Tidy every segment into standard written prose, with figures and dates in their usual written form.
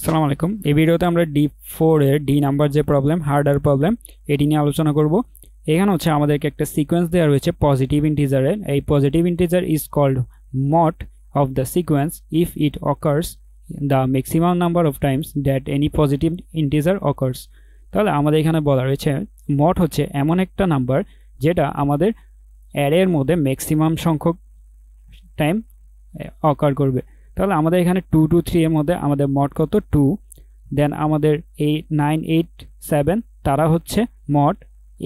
আসসালামু আলাইকুম। এই ভিডিওতে আমরা D4 এর ডি নাম্বার যে প্রবলেম, হার্ডার প্রবলেম, এটি নিয়ে আলোচনা করব। এখানে হচ্ছে আমাদেরকে একটা সিকোয়েন্স দেওয়া রয়েছে পজিটিভ ইন্টিজারের। এই positive integer is called mode of the sequence if it occurs the maximum number of times that any positive integer occurs. তাহলে আমাদের এখানে বলা রয়েছে মড হচ্ছে এমন একটা নাম্বার যেটা আমাদের অ্যারের মধ্যে ম্যাক্সিমাম সংখ্যক টাইম অকার করবে। তাহলে আমাদের এখানে 2 2 3 এর মধ্যে আমাদের মড কত 2, দেন আমাদের এই 9 8 7 তারা হচ্ছে মড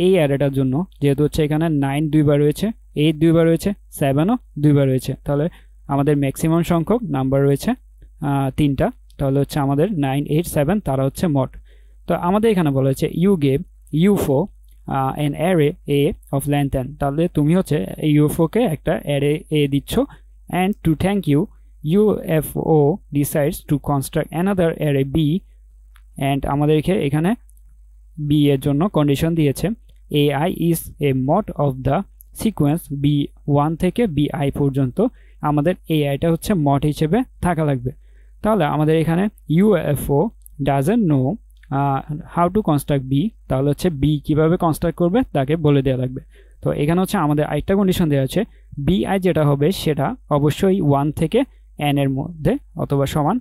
এই অ্যারেটার জন্য, যেহেতু হচ্ছে এখানে 9 দুইবার রয়েছে, 8 দুইবার রয়েছে, 7ও দুইবার রয়েছে, তাহলে আমাদের ম্যাক্সিমাম সংখ্যক নাম্বার রয়েছে তিনটা। তাহলে হচ্ছে আমাদের 9 8 7 তারা হচ্ছে মড। তো আমাদের এখানে বলা হয়েছে you gave UFO an array A of length n। তাহলে তুমি হচ্ছে UFO কে একটা অ্যারে A দিচ্ছ, and to thank you UFO decides to construct another array B, and আমাদেরকে এখানে B এর জন্য কন্ডিশন দিয়েছে AI is a mod of the sequence B1 থেকে BI পর্যন্ত আমাদের AIটা হচ্ছে মড হিসেবে থাকা লাগবে। তাহলে আমাদের এখানে UFO doesn't know how to construct B, তাহলে হচ্ছে B কিভাবে কনস্ট্রাক্ট করবে তাকে বলে দেওয়া লাগবে। তো এখানে হচ্ছে আমাদের আরেকটা কন্ডিশন দেওয়া আছে BI যেটা হবে সেটা অবশ্যই 1 থেকে n এর মধ্যে অথবা সমান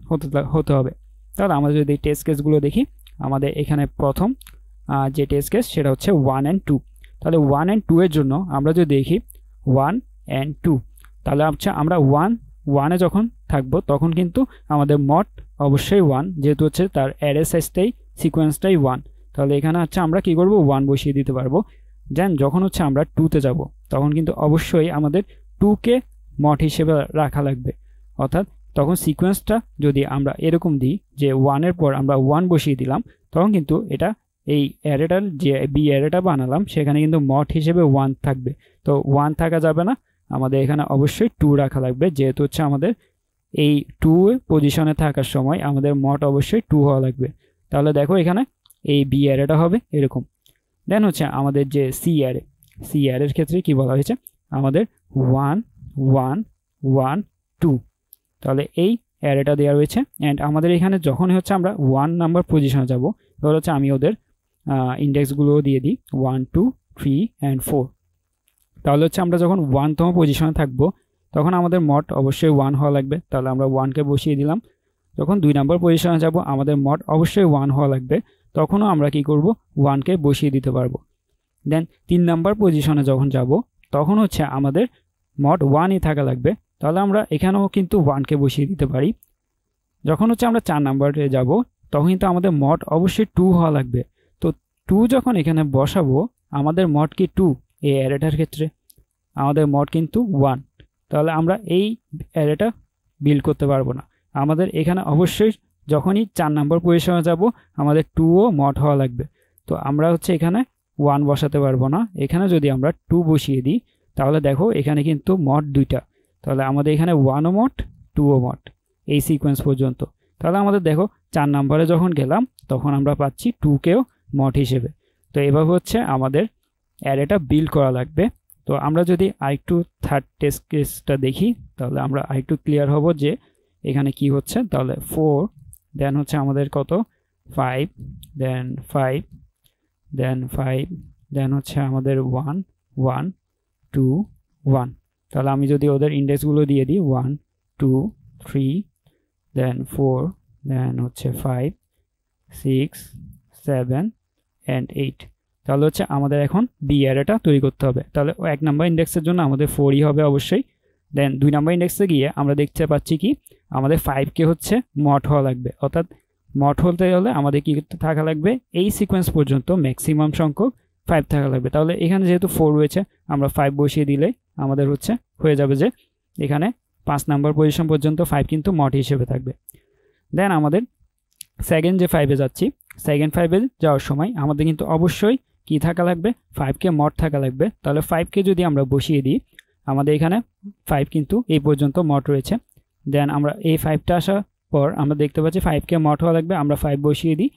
হতে হবে। তাহলে আমরা যদি টেস্ট কেসগুলো দেখি, আমাদের এখানে প্রথম যে টেস্ট কেস সেটা হচ্ছে 1 and 2। তাহলে 1 and 2 এর জন্য আমরা যদি দেখি 1 and 2, তাহলে হচ্ছে আমরা 1 এ যখন থাকবো তখন কিন্তু আমাদের মড অবশ্যই 1, যেহেতু হচ্ছে তার অ্যারে সাইজটাই সিকোয়েন্সটাই 1। তাহলে এখানে হচ্ছে আমরা কি করব 1 বসিয়ে দিতে পারবো। দেন যখন হচ্ছে আমরা 2 তে যাব তখন কিন্তু অবশ্যই আমাদের 2 কে মড হিসেবে রাখা লাগবে। অর্থাৎ তখন সিকোয়েন্সটা যদি আমরা এরকম দিই যে 1 এর পর আমরা 1 বসিয়ে দিলাম, তখন কিন্তু এটা এই অ্যারেটার যে বি অ্যারেটা বানালাম সেখানে কিন্তু মড হিসেবে 1 থাকবে। তো 1 থাকা যাবে না, আমাদের এখানে অবশ্যই 2 রাখা লাগবে, যেহেতু হচ্ছে আমাদের এই 2 পজিশনে থাকার সময় আমাদের মড অবশ্যই 2 হওয়া লাগবে। তাহলে দেখো এখানে এই বি অ্যারেটা হবে এরকম। দেন হচ্ছে আমাদের যে সি অ্যারের ক্ষেত্রে কি বলা হয়েছে আমাদের 1 1 1 2, তাহলে এই অ্যারেটা দেওয়া রয়েছে। অ্যান্ড আমাদের এখানে যখন হচ্ছে আমরা 1 নাম্বার পজিশনে যাব, তাহলে হচ্ছে আমি ওদের ইন্ডেক্সগুলো দিয়ে দিই 1 2 3 and 4। তাহলে হচ্ছে আমরা যখন 1তম পজিশনে থাকবো তখন আমাদের মড অবশ্যই 1 হওয়া লাগবে, তাহলে আমরা 1কে বসিয়ে দিলাম। যখন 2 নম্বর পজিশনে যাব আমাদের মড অবশ্যই 1 হওয়া লাগবে, তখনও আমরা কি করব 1কে বসিয়ে দিতে পারবো। দেন 3 নম্বর পজিশনে যখন যাব তখন হচ্ছে আমাদের মড 1ই থাকা লাগবে, তাহলে আমরা এখানেও কিন্তু 1কে বসিয়ে দিতে পারি। যখন হচ্ছে আমরা 4 নম্বরে যাব তখন কিন্তু আমাদের মড অবশ্যই 2 হওয়া লাগবে। তো 2 যখন এখানে বসাবো আমাদের মড কি 2, এই অ্যারেটার ক্ষেত্রে আমাদের মড কিন্তু 1, তাহলে আমরা এই অ্যারেটা বিল্ড করতে পারবো না। আমাদের এখানে অবশ্যই যখনই 4 নম্বর পজিশনে যাব আমাদের 2ও মড হওয়া লাগবে। তো আমরা হচ্ছে এখানে 1 বসাতে পারবো না, এখানে যদি আমরা 2 বসিয়ে দিই তাহলে দেখো এখানে কিন্তু মড 2টা, তাহলে আমাদের এখানে 1ও মড 2ও মড এই সিকোয়েন্স পর্যন্ত। তাহলে আমাদের দেখো 4 নম্বরে যখন গেলাম তখন আমরা পাচ্ছি 2কেও মড হিসেবে। তো এভাবে হচ্ছে আমাদের অ্যারেটা বিল্ড করা লাগবে। তো আমরা যদি আরেকটু থার্ড টেস্ট কেসটা দেখি তাহলে আমরা আরেকটু ক্লিয়ার হব যে এখানে কি হচ্ছে। তাহলে 4, দেন হচ্ছে আমাদের কত 5, দেন 5, দেন 5, দেন হচ্ছে আমাদের 1 1 2 1। তাহলে আমি যদি ওদের ইন্ডেক্সগুলো দিয়ে দিই 1 2 3, দেন 4, দেন হচ্ছে 5 6 7 and 8, তাহলে হচ্ছে আমাদের এখন বি অ্যারেটা তৈরি করতে হবে। তাহলে 1 নাম্বার ইন্ডেক্সের জন্য আমাদের 4ই হবে অবশ্যই। দেন 2 নাম্বার ইন্ডেক্সে গিয়ে আমরা দেখতে পাচ্ছি কি আমাদের 5কে হচ্ছে মড হওয়া লাগবে। অর্থাৎ মড হতে হলে আমাদের কি থাকা লাগবে এই সিকোয়েন্স পর্যন্ত ম্যাক্সিমাম সংখ্যক 5 থাকা লাগবে। তাহলে এখানে যেহেতু 4 রয়েছে আমরা 5 বসিয়ে দিলে আমাদের হচ্ছে হয়ে যাবে যে এখানে 5 নাম্বার পজিশন পর্যন্ত 5 কিন্তু মড হিসেবে থাকবে। দেন আমাদের সেকেন্ড যে 5-এ যাচ্ছি, সেকেন্ড 5-এ যাওয়ার সময় আমাদের কিন্তু অবশ্যই কি থাকা লাগবে 5কে মড থাকা লাগবে। তাহলে 5কে যদি আমরা বসিয়ে দিই আমাদের এখানে 5 কিন্তু এই পর্যন্ত মড রয়েছে। দেন আমরা এই 5টা আসার পর আমরা দেখতে পাচ্ছি 5কে মড হওয়া লাগবে, আমরা 5 বসিয়ে দিই।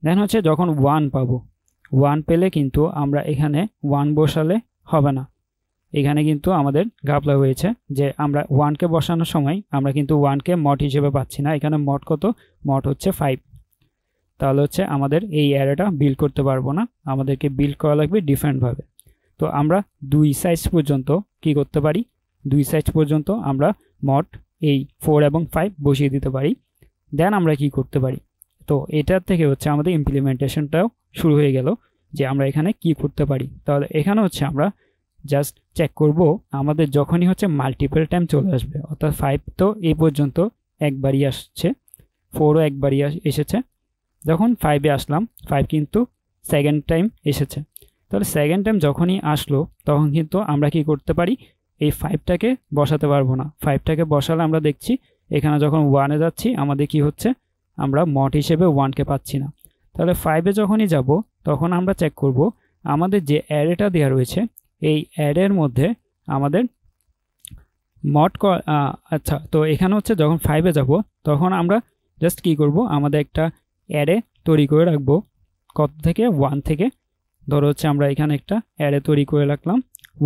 দেন হচ্ছে যখন 1 পাবো, 1 পেলে কিন্তু আমরা এখানে 1 বসালে হবে না, এখানে কিন্তু আমাদের ঘাপলা হয়েছে যে আমরা 1কে বসানোর সময় আমরা কিন্তু 1কে মড হিসেবে পাচ্ছি না। এখানে মড কত? মড হচ্ছে 5। তাহলে হচ্ছে আমাদের এই অ্যারেটা বিল্ড করতে পারবো না, আমাদেরকে বিল্ড করা লাগবে ডিফারেন্টভাবে। তো আমরা 2 সাইজ পর্যন্ত কি করতে পারি? 2 সাইজ পর্যন্ত আমরা মড এই 4 এবং 5 বসিয়ে দিতে পারি। দেন আমরা কি করতে পারি? তো এটার থেকে হচ্ছে আমাদের ইমপ্লিমেন্টেশনটাও শুরু হয়ে গেল যে আমরা এখানে কি করতে পারি। তাহলে এখানে হচ্ছে আমরা জাস্ট চেক করব আমাদের যখনই হচ্ছে মাল্টিপল টাইম চলে আসবে, অর্থাৎ 5 তো এই পর্যন্ত একবারই আসছে, 4ও একবারই এসেছে। যখন 5-এ আসলাম, 5 কিন্তু সেকেন্ড টাইম এসেছে। তাহলে সেকেন্ড টাইম যখনই আসলো তখন কিন্তু আমরা কি করতে পারি? এই 5টাকে বসাতে পারবো না। 5টাকে বসালে আমরা দেখছি এখানে যখন 1-এ যাচ্ছি আমাদের কি হচ্ছে? আমরা মড হিসেবে 1কে পাচ্ছি না। তাহলে 5-এ যখনই যাব তখন আমরা চেক করব আমাদের যে অ্যারেটা দেওয়া রয়েছে এই অ্যারের মধ্যে আমাদের মড আচ্ছা, তো এখানে হচ্ছে যখন 5-এ যাব তখন আমরা জাস্ট কি করব? আমাদের একটা অ্যারে তৈরি করে রাখবো। কত থেকে? 1 থেকে। ধরো হচ্ছে আমরা এখানে একটা অ্যারে তৈরি করে রাখলাম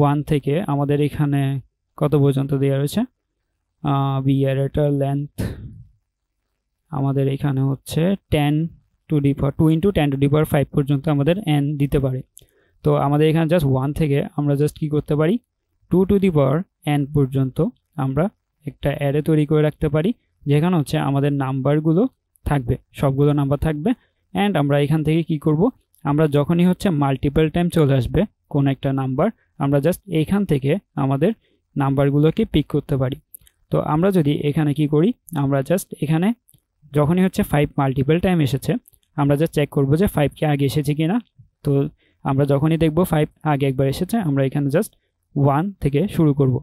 1 থেকে। আমাদের এখানে কত পর্যন্ত দেওয়া রয়েছে? বি অ্যারেটার লেন্থ আমাদের এখানে হচ্ছে 10 to the power 2 × 10 to the পাওয়ার 5 পর্যন্ত আমাদের n দিতে পারে। তো আমাদের এখানে জাস্ট 1 থেকে আমরা জাস্ট কি করতে পারি? 2 টু দি পাওয়ার n পর্যন্ত আমরা একটা অ্যারে তৈরি করে রাখতে পারি, যেখানে হচ্ছে আমাদের নাম্বারগুলো থাকবে, সবগুলো নাম্বার থাকবে। অ্যান্ড আমরা এখান থেকে কি করব? আমরা যখনই হচ্ছে মাল্টিপল টাইম চলে আসবে কোন একটা নাম্বার, আমরা জাস্ট এইখান থেকে আমাদের নাম্বারগুলোকে পিক করতে পারি। তো আমরা যদি এখানে কি করি? আমরা জাস্ট এখানে যখনই হচ্ছে 5 মাল্টিপল টাইম এসেছে আমরা জাস্ট চেক করব যে 5 কি আগে এসেছে কিনা। তো আমরা যখনই দেখব 5 আগে একবার এসেছে আমরা এখানে জাস্ট 1 থেকে শুরু করব।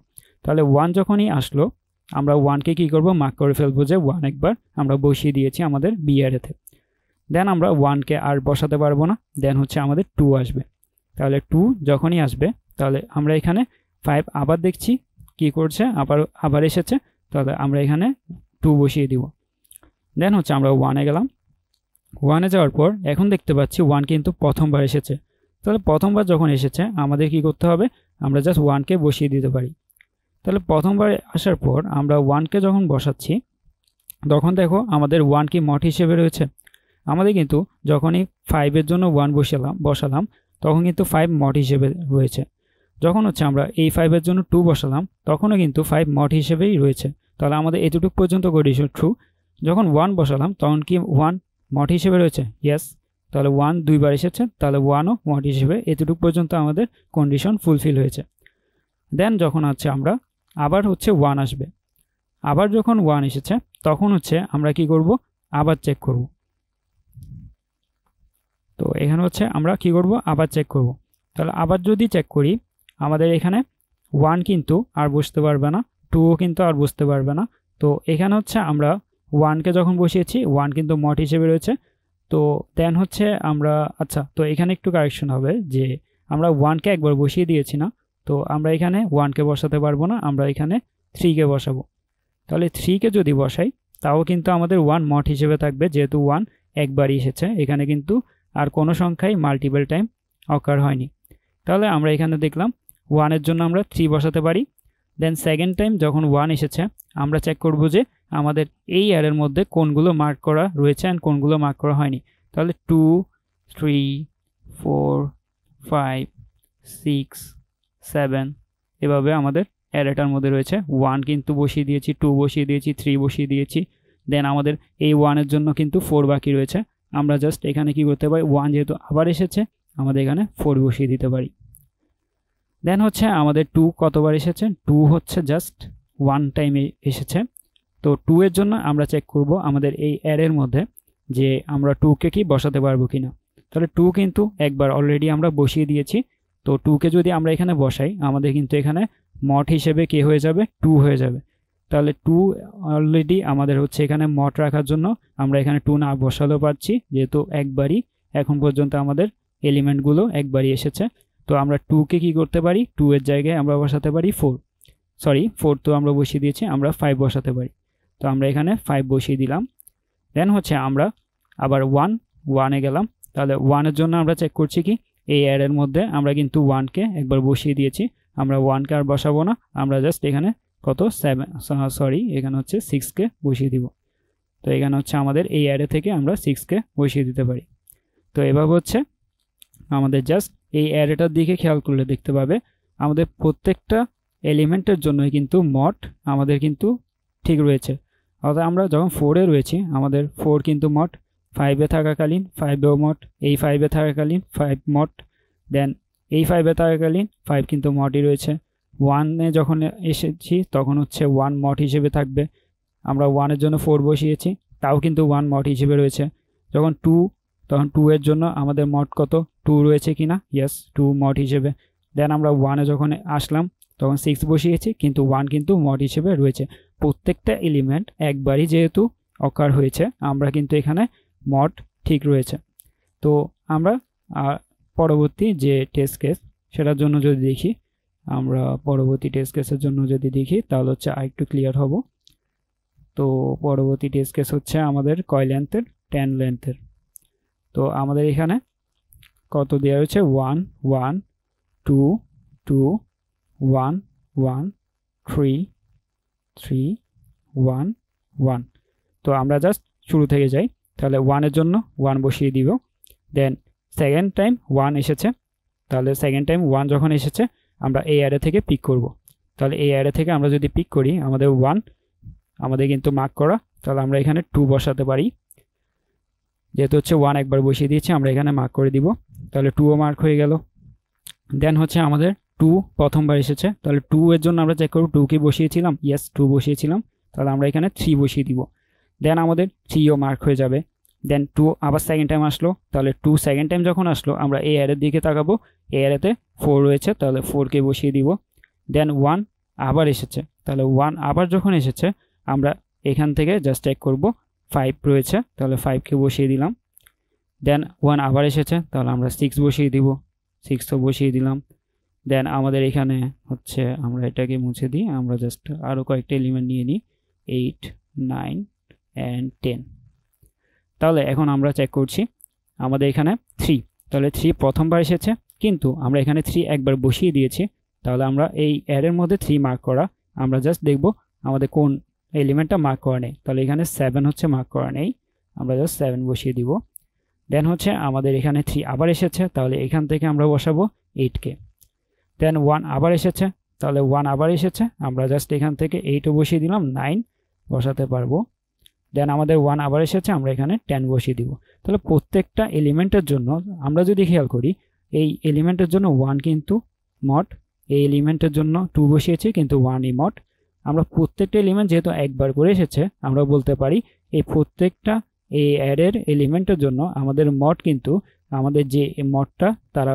তাহলে 1 যখনই আসলো আমরা 1কে কি করব? মার্ক করে ফেলবো যে 1 একবার আমরা বসিয়ে দিয়েছি আমাদের বি অ্যারেতে। দেন আমরা 1কে আর বসাতে পারবো না, দেন হচ্ছে আমাদের 2 আসবে। তাহলে 2 যখনই আসবে তাহলে আমরা এখানে 5 আবার দেখছি কি করছে, আবার এসেছে, তাহলে আমরা এখানে 2 বসিয়ে দিব। দেন হচ্ছে আমরা 1-এ গেলাম। 1-এ যাওয়ার পর এখন দেখতে পাচ্ছি 1 কিন্তু প্রথমবার এসেছে। তাহলে প্রথমবার যখন এসেছে আমাদের কি করতে হবে? আমরা জাস্ট 1কে বসিয়ে দিতে পারি। তাহলে প্রথমবার আসার পর আমরা 1কে যখন বসাচ্ছি তখন দেখো আমাদের 1 কি মড হিসেবে রয়েছে? আমাদের কিন্তু যখনই 5-এর জন্য 1 বসালাম তখন কিন্তু 5 মড হিসেবে রয়েছে। যখন হচ্ছে আমরা এই 5-এর জন্য 2 বসালাম তখনও কিন্তু 5 মড হিসেবেই রয়েছে। তাহলে আমাদের এতটুকু পর্যন্ত কন্ডিশন ট্রু। যখন 1 বসালাম তখন কি 1 মড হিসেবে রয়েছে? ইয়েস। তাহলে 1 দুইবার এসেছে, তাহলে 1ও মড হিসেবে। এতটুকু পর্যন্ত আমাদের কন্ডিশন ফুলফিল হয়েছে। দেন যখন হচ্ছে আমরা আবার হচ্ছে 1 আসবে, আবার যখন 1 এসেছে তখন হচ্ছে আমরা কি করব? আবার চেক করব। তো এখানে হচ্ছে আমরা কি করব? আবার চেক করব। তাহলে আবার যদি চেক করি আমাদের এখানে 1 কিন্তু আর বসতে পারবে না, 2ও কিন্তু আর বসতে পারবে না। তো এখানে হচ্ছে আমরা 1কে যখন বসিয়েছি 1 কিন্তু মড হিসেবে রয়েছে। তো দেন হচ্ছে আমরা আচ্ছা, তো এখানে একটু কারেকশন হবে যে আমরা 1কে একবার বসিয়ে দিয়েছি না, তো আমরা এখানে 1কে বসাতে পারবো না, আমরা এখানে 3কে বসাবো। তাহলে 3কে যদি বসাই তাও কিন্তু আমাদের 1 মড হিসেবে থাকবে, যেহেতু 1 একবারই এসেছে। এখানে কিন্তু আর কোনো সংখ্যাই মাল্টিপল টাইম অকার হয়নি। তাহলে আমরা এখানে দেখলাম 1-এর জন্য আমরা 3 বসাতে পারি। দেন সেকেন্ড টাইম যখন 1 এসেছে আমরা চেক করব যে আমাদের এই অ্যারের মধ্যে কোনগুলো মার্ক করা রয়েছে আর কোনগুলো মার্ক করা হয়নি। তাহলে 2, 3, 4, 5, 6, 7 এভাবে আমাদের অ্যারেটার মধ্যে রয়েছে। 1 কিন্তু বসিয়ে দিয়েছি, 2 বসিয়ে দিয়েছি, 3 বসিয়ে দিয়েছি। দেন আমাদের এই 1-এর জন্য কিন্তু 4 বাকি রয়েছে। আমরা জাস্ট এখানে কি করতে পারি? 1 যেহেতু আবার এসেছে আমাদের এখানে 4 বসিয়ে দিতে পারি। দেন হচ্ছে আমাদের 2 কতবার এসেছে? 2 হচ্ছে জাস্ট 1 টাইমে এসেছে। তো 2 এর জন্য আমরা চেক করব আমাদের এই অ্যারের মধ্যে যে আমরা 2কে কি বসাতে পারবো কিনা। তাহলে 2 কিন্তু একবার অলরেডি আমরা বসিয়ে দিয়েছি। তো 2কে যদি আমরা এখানে বসাই আমাদের কিন্তু এখানে মড হিসেবে কে হয়ে যাবে? 2 হয়ে যাবে। তাহলে 2 অলরেডি আমাদের হচ্ছে এখানে মড রাখার জন্য আমরা এখানে 2 না বসালেও পারছি, যেহেতু একবারই এখন পর্যন্ত আমাদের এলিমেন্টগুলো একবারই এসেছে। তো আমরা 2কে কি করতে পারি? 2 এর জায়গায় আমরা বসাতে পারি 4 তো আমরা বসিয়ে দিয়েছি, আমরা 5 বসাতে পারি। তো আমরা এখানে 5 বসিয়ে দিলাম। দেন হচ্ছে আমরা আবার 1-এ গেলাম। তাহলে 1-এর জন্য আমরা চেক করছি কি এই অ্যারের মধ্যে আমরা কিন্তু 1কে একবার বসিয়ে দিয়েছি, আমরা 1কে আর বসাবো না, আমরা জাস্ট এখানে কত 7 সরি এখানে হচ্ছে 6কে বসিয়ে দিব। তো এখানে হচ্ছে আমাদের এই অ্যারে থেকে আমরা 6কে বসিয়ে দিতে পারি। তো এভাবে হচ্ছে আমাদের জাস্ট এই অ্যারেটার দিকে খেয়াল করলে দেখতে পাবে আমাদের প্রত্যেকটা এলিমেন্টের জন্যই কিন্তু মড আমাদের কিন্তু ঠিক রয়েছে। অর্থাৎ আমরা যখন 4-এ রয়েছি আমাদের 4 কিন্তু মড, 5-এ থাকাকালীন 5এও মড, এই 5-এ থাকাকালীন 5 মড, দেন এই 5-এ থাকাকালীন 5 কিন্তু মডই রয়েছে। 1-এ যখন এসেছি তখন হচ্ছে 1 মড হিসেবে থাকবে। আমরা 1-এর জন্য 4 বসিয়েছি, তাও কিন্তু 1 মড হিসেবে রয়েছে। যখন 2 তখন 2-এর জন্য আমাদের মড কত 2 রয়েছে কিনা, ইয়েস 2 মড হিসেবে। দেন আমরা 1-এ যখন আসলাম তখন 6 বসিয়েছি, কিন্তু 1 কিন্তু মড হিসেবে রয়েছে। প্রত্যেকটা এলিমেন্ট একবারই যেহেতু অকার হয়েছে আমরা কিন্তু এখানে মড ঠিক রয়েছে। তো আমরা পরবর্তী যে টেস্ট কেস সেটার জন্য যদি দেখি, আমরা পরবর্তী টেস্ট কেসের জন্য যদি দেখি তাহলে হচ্ছে আরেকটু ক্লিয়ার হব। তো পরবর্তী টেস্ট কেস হচ্ছে আমাদের কয় লেন্থের, 10 লেন্থের। তো আমাদের এখানে কত দেওয়া হয়েছে 1 1 2 2 1 1 3 3 1 1। তো আমরা জাস্ট শুরু থেকে যাই, তাহলে 1-এর জন্য 1 বসিয়ে দিব। দেন সেকেন্ড টাইম 1 এসেছে, তাহলে সেকেন্ড টাইম 1 যখন এসেছে আমরা এই অ্যারে থেকে পিক করব। তাহলে এই অ্যারে থেকে আমরা যদি পিক করি আমাদের 1 আমাদের কিন্তু মার্ক করা, তাহলে আমরা এখানে 2 বসাতে পারি। যেহেতু হচ্ছে 1 একবার বসিয়ে দিয়েছি আমরা এখানে মার্ক করে দিব, তাহলে 2ও মার্ক হয়ে গেল। দেন হচ্ছে আমাদের 2 প্রথমবার এসেছে, তাহলে 2 এর জন্য আমরা চেক করব 2 কি বসিয়েছিলাম, ইয়েস 2 বসিয়েছিলাম, তাহলে আমরা এখানে 3 বসিয়ে দিব। দেন আমাদের 3ও মার্ক হয়ে যাবে। দেন 2 আবার সেকেন্ড টাইম আসলো, তাহলে 2 সেকেন্ড টাইম যখন আসলো আমরা এই অ্যারের দিকে তাকাবো, এই অ্যারেতে 4 রয়েছে, তাহলে 4কে বসিয়ে দিব। দেন 1 আবার এসেছে, তাহলে 1 আবার যখন এসেছে আমরা এখান থেকে জাস্ট চেক করব 5 রয়েছে, তাহলে 5কে বসিয়ে দিলাম। দেন 1 আবার এসেছে, তাহলে আমরা 6 বসিয়ে দিব, 6ও বসিয়ে দিলাম। দেন আমাদের এখানে হচ্ছে আমরা এটাকে মুছে দিই, আমরা জাস্ট আরও কয়েকটা এলিমেন্ট নিয়ে নিই 8 9 and 10। তাহলে এখন আমরা চেক করছি আমাদের এখানে 3, তাহলে 3 প্রথমবার এসেছে, কিন্তু আমরা এখানে 3 একবার বসিয়ে দিয়েছি। তাহলে আমরা এই অ্যারের মধ্যে 3 মার্ক করা, আমরা জাস্ট দেখব আমাদের কোন এলিমেন্টটা মার্ক করা নেই। তাহলে এখানে 7 হচ্ছে মার্ক করা নেই, আমরা জাস্ট 7 বসিয়ে দিব। দেন হচ্ছে আমাদের এখানে 3 আবার এসেছে, তাহলে এখান থেকে আমরা বসাবো 8কে। দেন 1 আবার এসেছে, তাহলে 1 আবার এসেছে, আমরা জাস্ট এখান থেকে 8ও বসিয়ে দিলাম, 9 বসাতে পারবো। দেন আমাদের 1 আবার এসেছে, আমরা এখানে 10 বসিয়ে দিব। তাহলে প্রত্যেকটা এলিমেন্টের জন্য আমরা যদি খেয়াল করি এই এলিমেন্টের জন্য 1 কিন্তু মড, এই এলিমেন্টের জন্য 2 বসিয়েছি কিন্তু 1ই মড। আমরা প্রত্যেকটা এলিমেন্ট যেহেতু একবার করে এসেছে আমরা বলতে পারি এই প্রত্যেকটা এই অ্যারের এলিমেন্টের জন্য আমাদের মড কিন্তু আমাদের যে মডটা তারা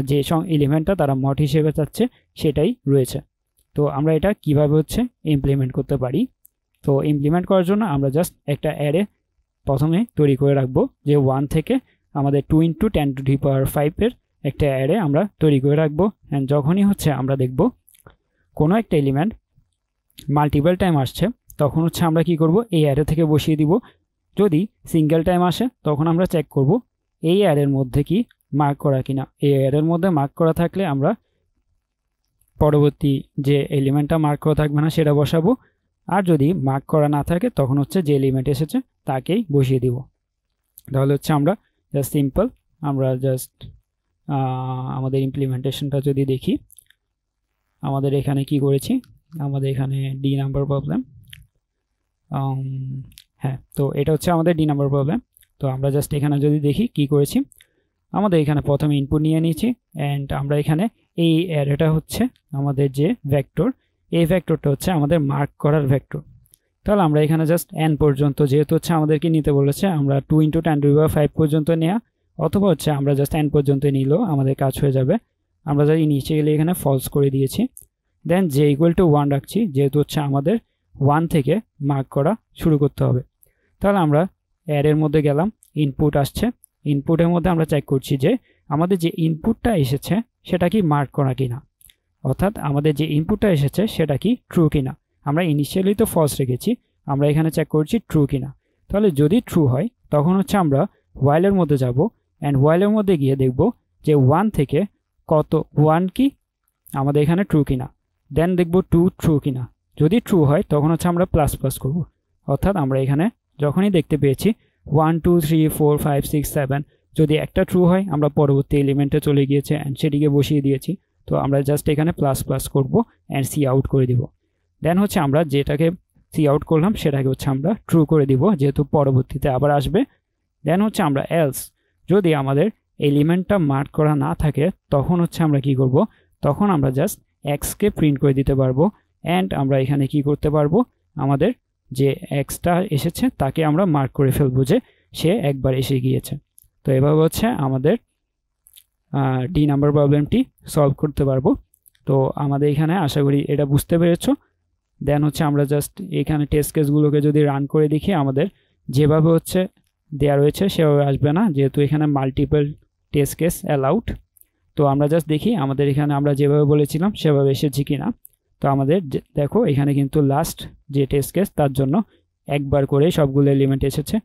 যে এলিমেন্টটা তারা মড হিসেবে চাচ্ছে সেটাই রয়েছে। তো আমরা এটা কিভাবে হচ্ছে ইমপ্লিমেন্ট করতে পারি, তো ইমপ্লিমেন্ট করার জন্য আমরা জাস্ট একটা অ্যারে প্রথমে তৈরি করে রাখবো, যে 1 থেকে আমাদের 2 × 10⁵ এর একটা অ্যারে আমরা তৈরি করে রাখবো। অ্যান্ড যখনই হচ্ছে আমরা দেখব কোনো একটা এলিমেন্ট মাল্টিপল টাইম আসছে তখন হচ্ছে আমরা কি করব, এই অ্যারে থেকে বসিয়ে দিব। যদি সিঙ্গেল টাইম আসে তখন আমরা চেক করব এই অ্যারের মধ্যে কি মার্ক করা কিনা। এই অ্যারের মধ্যে মার্ক করা থাকলে আমরা পরবর্তী যে এলিমেন্টটা মার্ক করা থাকবে না সেটা বসাবো, আর যদি মার্ক করা না থাকে তখন হচ্ছে যে এলিমেন্ট এসেছে তাকেই বসিয়ে দিব। তাহলে হচ্ছে আমরা জাস্ট সিম্পল আমরা জাস্ট আমাদের ইমপ্লিমেন্টেশনটা যদি দেখি, আমাদের এখানে কি করেছি, আমাদের এখানে ডি নাম্বার প্রবলেম, হ্যাঁ তো এটা হচ্ছে আমাদের ডি নাম্বার প্রবলেম। তো আমরা জাস্ট এখানে যদি দেখি কি করেছি, আমাদের এখানে প্রথমে ইনপুট নিয়ে নিয়েছি অ্যান্ড আমরা এখানে এই অ্যারেটা হচ্ছে আমাদের যে ভেক্টর, এই ভেক্টরটা হচ্ছে আমাদের মার্ক করার ভেক্টর। তাহলে আমরা এখানে জাস্ট n পর্যন্ত যেহেতু হচ্ছে আমাদেরকে নিতে বলেছে আমরা 2 × 10⁵ পর্যন্ত নেওয়া, অথবা হচ্ছে আমরা জাস্ট n পর্যন্ত নিলেও আমাদের কাজ হয়ে যাবে। আমরা যাই ইনিশিয়ালি এখানে ফলস করে দিয়েছি। দেন j = 1 রাখছি, যেহেতু হচ্ছে আমাদের 1 থেকে মার্ক করা শুরু করতে হবে। তাহলে আমরা অ্যারের মধ্যে গেলাম, ইনপুট আসছে, ইনপুটের মধ্যে আমরা চেক করছি যে আমাদের যে ইনপুটটা এসেছে সেটা কি মার্ক করা কিনা, অর্থাৎ আমাদের যে ইনপুটটা এসেছে সেটা কি ট্রু কিনা। আমরা ইনিশিয়ালি তো ফলস রেখেছি, আমরা এখানে চেক করছি ট্রু কিনা। তাহলে যদি ট্রু হয় তখন হচ্ছে আমরা হোয়াইলের মধ্যে যাব অ্যান্ড হোয়াইলের মধ্যে গিয়ে দেখব যে 1 থেকে কত 1 কি আমাদের এখানে ট্রু কিনা, দেন দেখব টু ট্রু কিনা। যদি ট্রু হয় তখন হচ্ছে আমরা প্লাস প্লাস করব, অর্থাৎ আমরা এখানে যখনই দেখতে পেয়েছি 1 2 3 4 5 6 7, যদি একটা ট্রু হয় আমরা পরবর্তী এলিমেন্টে চলে গিয়েছে অ্যান্ড সেটিকে বসিয়ে দিয়েছি। তো আমরা জাস্ট এখানে প্লাস প্লাস করব অ্যান্ড সি আউট করে দিব। দেন হচ্ছে আমরা যেটাকে সি আউট করলাম সেটাকে হচ্ছে আমরা ট্রু করে দিব, যেহেতু পরবর্তীতে আবার আসবে। দেন হচ্ছে আমরা এলস, যদি আমাদের এলিমেন্টটা মার্ক করা না থাকে তখন হচ্ছে আমরা কি করব, তখন আমরা জাস্ট এক্সকে প্রিন্ট করে দিতে পারবো অ্যান্ড আমরা এখানে কি করতে পারবো, আমাদের যে এক্সটা এসেছে তাকে আমরা মার্ক করে ফেলবো যে সে একবার এসে গিয়েছে। তো এভাবে হচ্ছে আমাদের ডি নাম্বার প্রবলেমটি সলভ করতে পারবো। তো আমাদের এখানে আশা করি এটা বুঝতে পেরেছো। দেন হচ্ছে আমরা জাস্ট এখানে টেস্ট কেসগুলোকে যদি রান করে দেখি আমাদের যেভাবে হচ্ছে দেওয়া রয়েছে সেভাবে আসবে না, যেহেতু এখানে মাল্টিপল টেস্ট কেস অ্যালাউড। তো আমরা জাস্ট দেখি আমাদের এখানে আমরা যেভাবে বলেছিলাম সেভাবে এসেছি কিনা। তো আমাদের দেখো এখানে কিন্তু লাস্ট যে টেস্ট কেস তার জন্য একবার করে সবগুলো এলিমেন্ট এসেছে,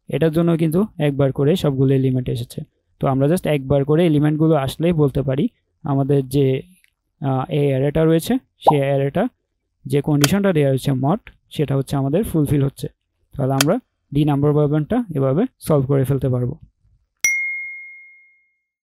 এটার জন্য কিন্তু একবার করে সবগুলো এলিমেন্ট এসেছে। তো আমরা জাস্ট একবার করে এলিমেন্টগুলো আসলেই বলতে পারি আমাদের যে এই অ্যারেটা রয়েছে সেই অ্যারেটা যে কন্ডিশনটা দেওয়া হয়েছে মড, সেটা হচ্ছে আমাদের ফুলফিল হচ্ছে। তাহলে আমরা ডি নাম্বার প্রবলেমটা এভাবে সলভ করে ফেলতে পারবো।